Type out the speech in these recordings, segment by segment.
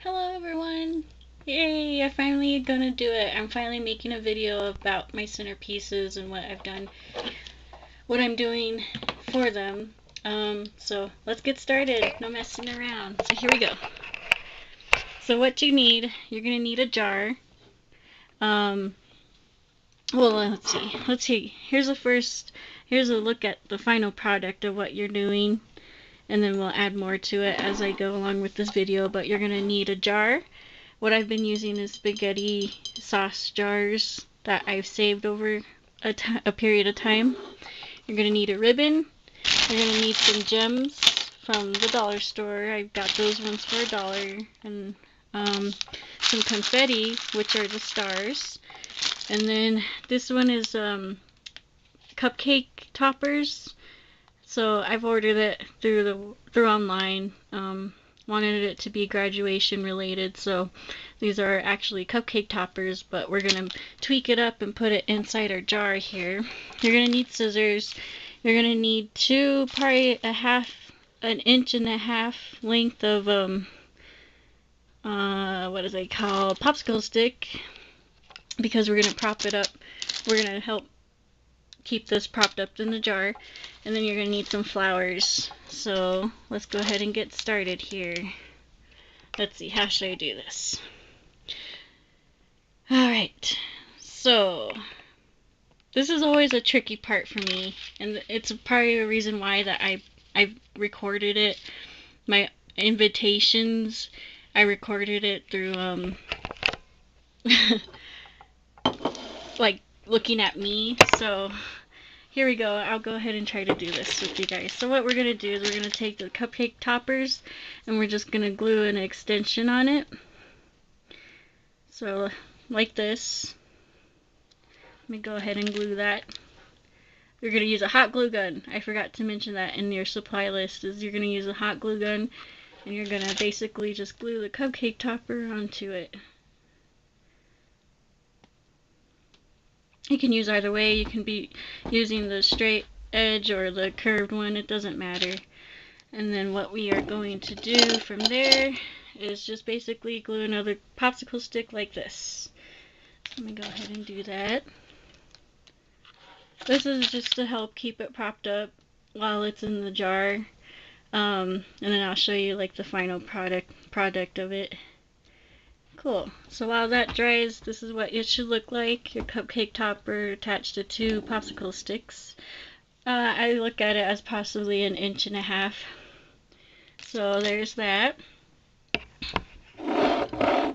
Hello everyone! Yay, I'm finally gonna do it. I'm finally making a video about my centerpieces and what I'm doing for them. So let's get started. No messing around. So here we go. So what you're gonna need a jar. Um, well, let's see. Here's a look at the final product of what you're doing. And then we'll add more to it as I go along with this video, but you're gonna need a jar. What I've been using is spaghetti sauce jars that I've saved over a period of time. You're going to need a ribbon. You're going to need some gems from the dollar store. I got those ones for $1. And some confetti, which are the stars. And then this one is cupcake toppers. So I've ordered it through online. Wanted it to be graduation related, so these are actually cupcake toppers, but we're gonna tweak it up and put it inside our jar here. You're gonna need scissors. You're gonna need probably an inch and a half length of what is it called, popsicle stick, because we're gonna prop it up. We're gonna help keep this propped up in the jar. And then you're going to need some flowers. So let's go ahead and get started here. Let's see, how should I do this? Alright, so this is always a tricky part for me, and it's probably a reason why that I recorded it. My invitations, I recorded it through like looking at me. So here we go. I'll go ahead and try to do this with you guys. So what we're going to do is we're going to take the cupcake toppers and we're just going to glue an extension on it. So like this. Let me go ahead and glue that. You're going to use a hot glue gun. I forgot to mention that in your supply list, is you're going to use a hot glue gun and you're going to basically just glue the cupcake topper onto it. You can use either way. You can be using the straight edge or the curved one. It doesn't matter. And then what we are going to do from there is just basically glue another popsicle stick like this. Let me go ahead and do that. This is just to help keep it propped up while it's in the jar. And then I'll show you like the final product of it. Cool. So while that dries, this is what it should look like. Your cupcake topper attached to 2 popsicle sticks. I look at it as possibly an inch and a half. So there's that. We're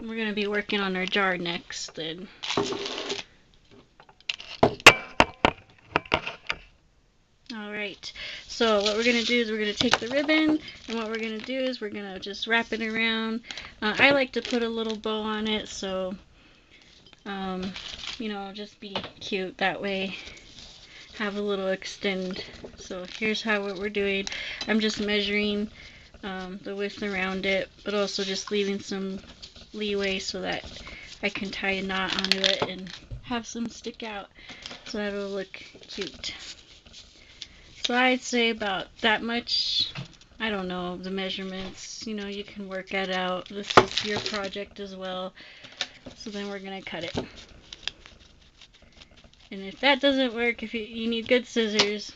going to be working on our jar next then. Alright, so what we're going to do is we're going to take the ribbon, and what we're going to do is we're going to just wrap it around. I like to put a little bow on it, so, you know, just be cute that way. Have a little extend. So here's how what we're doing. I'm just measuring the width around it, but also just leaving some leeway so that I can tie a knot onto it and have some stick out so that it'll look cute. So I'd say about that much. I don't know the measurements, you know, you can work that out. This is your project as well. So then we're gonna cut it. And if that doesn't work, if you need good scissors,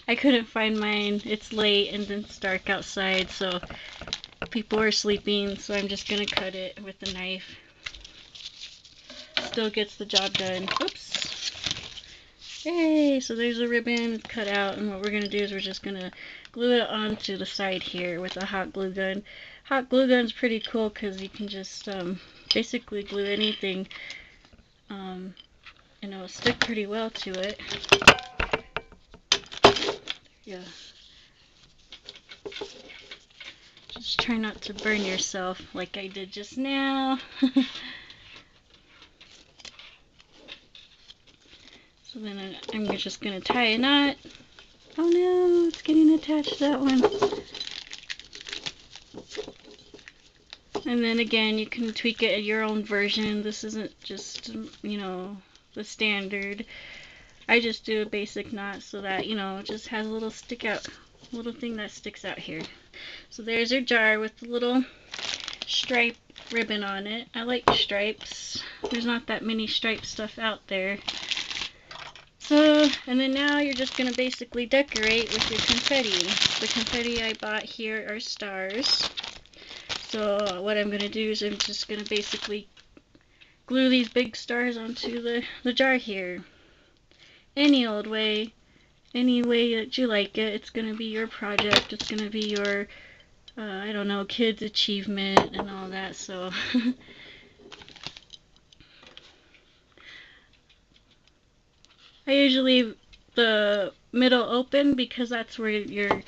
I couldn't find mine. It's late and it's dark outside, so people are sleeping, so I'm just gonna cut it with a knife. Still gets the job done. Oops. Yay! So there's a ribbon cut out, and what we're gonna do is we're just gonna glue it onto the side here with a hot glue gun. Hot glue gun's pretty cool because you can just basically glue anything, and it'll stick pretty well to it. Yeah. Just try not to burn yourself like I did just now. So then I'm just going to tie a knot. Oh no, it's getting attached to that one. And then again, you can tweak it at your own version. This isn't just, you know, the standard. I just do a basic knot so that, you know, it just has a little little thing that sticks out here. So there's your jar with the little stripe ribbon on it. I like stripes. There's not that many stripe stuff out there. So, and then now you're just going to basically decorate with your confetti. The confetti I bought here are stars. So what I'm going to do is I'm just going to basically glue these big stars onto the jar here. Any old way, any way that you like it. It's going to be your project. It's going to be your, I don't know, kids' achievement and all that. So I usually leave the middle open because that's where your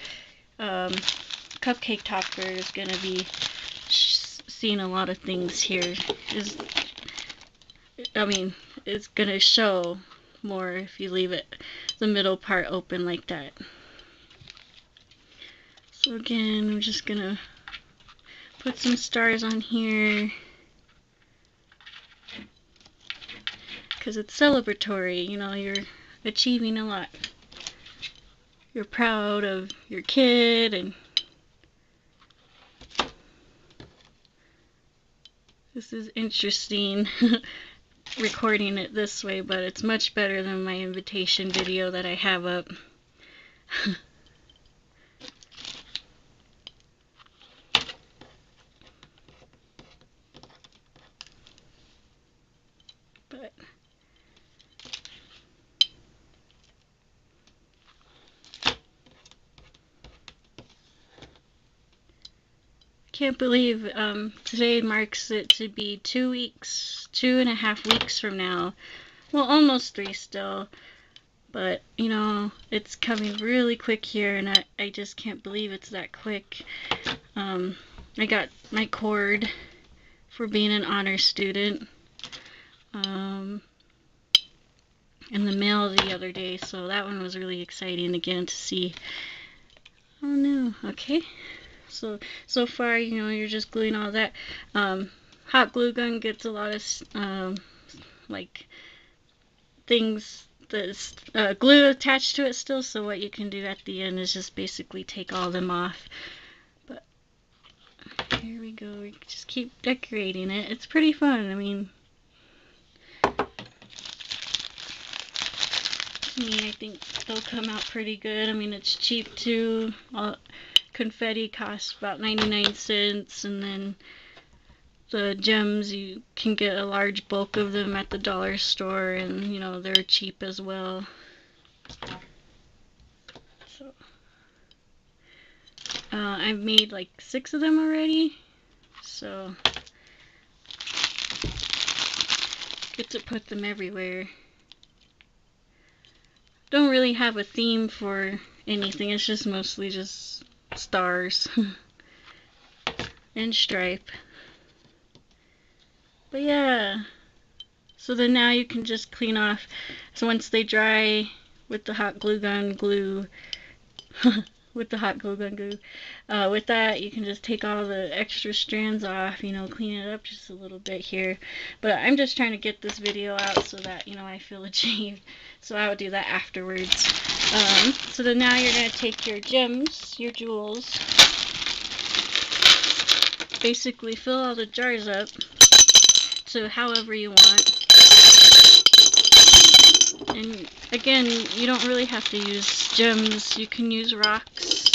cupcake topper is going to be seeing a lot of things here. It's going to show more if you leave it the middle part open like that. So again, I'm just going to put some stars on here because it's celebratory. You know, you're achieving a lot. You're proud of your kid, and this is interesting recording it this way, but it's much better than my invitation video that I have up. But can't believe today marks it to be 2.5 weeks from now. Well, almost 3 still. But, you know, it's coming really quick here, and I just can't believe it's that quick. I got my cord for being an honor student in the mail the other day, so that one was really exciting again to see. Oh no, okay. So far, you know, you're just gluing all that. Hot glue gun gets a lot of like things that's glue attached to it still, so what you can do at the end is just basically take all them off. But here we go, we just keep decorating it. It's pretty fun. I mean, I think they'll come out pretty good. I mean, it's cheap too. Confetti costs about 99 cents, and then the gems, you can get a large bulk of them at the dollar store, and you know, they're cheap as well. So I've made like 6 of them already, so get to put them everywhere. Don't really have a theme for anything, it's just mostly just stars and stripe. But yeah, so then now you can just clean off. So once they dry with the hot glue gun glue, with that you can just take all the extra strands off, you know, clean it up just a little bit here. But I'm just trying to get this video out so that, you know, I feel achieved. So I will do that afterwards. So then now you're going to take your gems, your jewels, basically fill all the jars up to however you want. And again, you don't really have to use gems. You can use rocks.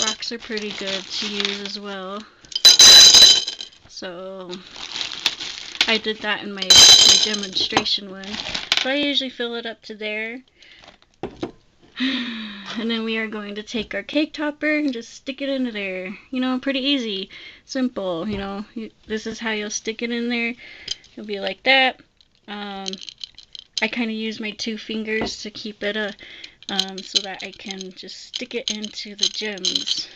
Rocks are pretty good to use as well. So I did that in my demonstration one. So I usually fill it up to there. And then we are going to take our cake topper and just stick it into there. You know, pretty easy. Simple, you know. This is how you'll stick it in there. It'll be like that. I kind of use my 2 fingers to keep it so that I can just stick it into the gems.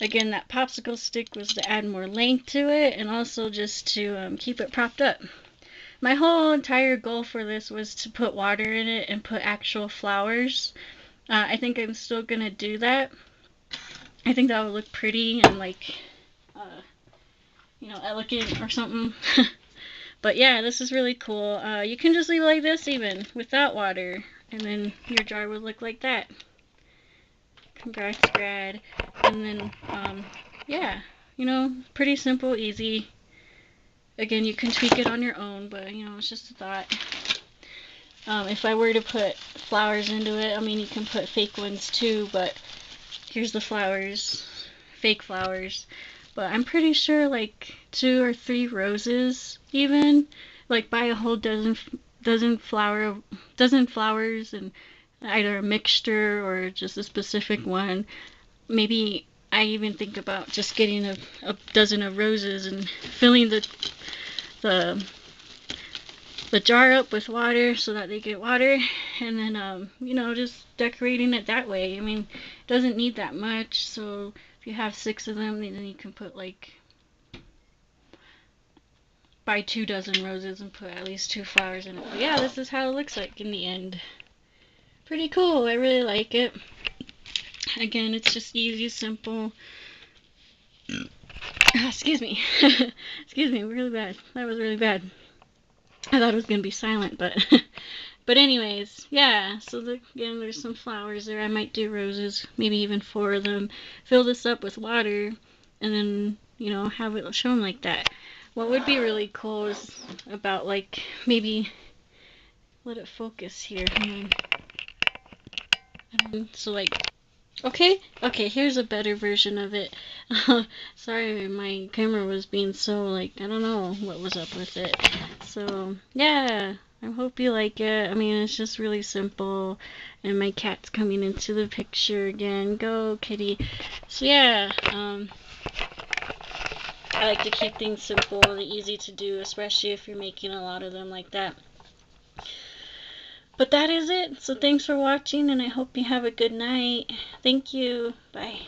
Again, that popsicle stick was to add more length to it, and also just to keep it propped up. My whole entire goal for this was to put water in it and put actual flowers. I think I'm still gonna do that. I think that would look pretty and like, you know, elegant or something. But yeah, this is really cool. You can just leave it like this even, without water, and then your jar would look like that. Congrats, grad. And then, yeah, you know, pretty simple, easy. Again, you can tweak it on your own, but, you know, it's just a thought. If I were to put flowers into it, I mean, you can put fake ones too, but here's the flowers, fake flowers. But I'm pretty sure like 2 or 3 roses even, like buy a whole dozen flowers and either a mixture or just a specific one. Maybe I even think about just getting a dozen of roses and filling the the jar up with water so that they get water, and then you know, just decorating it that way. I mean, it doesn't need that much, so if you have 6 of them, then you can put like buy 2 dozen roses and put at least 2 flowers in it. But yeah, this is how it looks like in the end. Pretty cool. I really like it. Again, it's just easy, simple. Excuse me. Excuse me, really bad. That was really bad. I thought it was gonna be silent, but but anyways, yeah. So again, there's some flowers there. I might do roses, maybe even 4 of them. Fill this up with water, and then, you know, have it shown like that. What would be really cool is about like maybe let it focus here. So like, okay, here's a better version of it. Sorry, my camera was being so like, I don't know what was up with it. So yeah, I hope you like it. I mean, it's just really simple, and my cat's coming into the picture again. Go kitty. So yeah, I like to keep things simple and easy to do, especially if you're making a lot of them like that. But that is it. So thanks for watching, and I hope you have a good night. Thank you. Bye.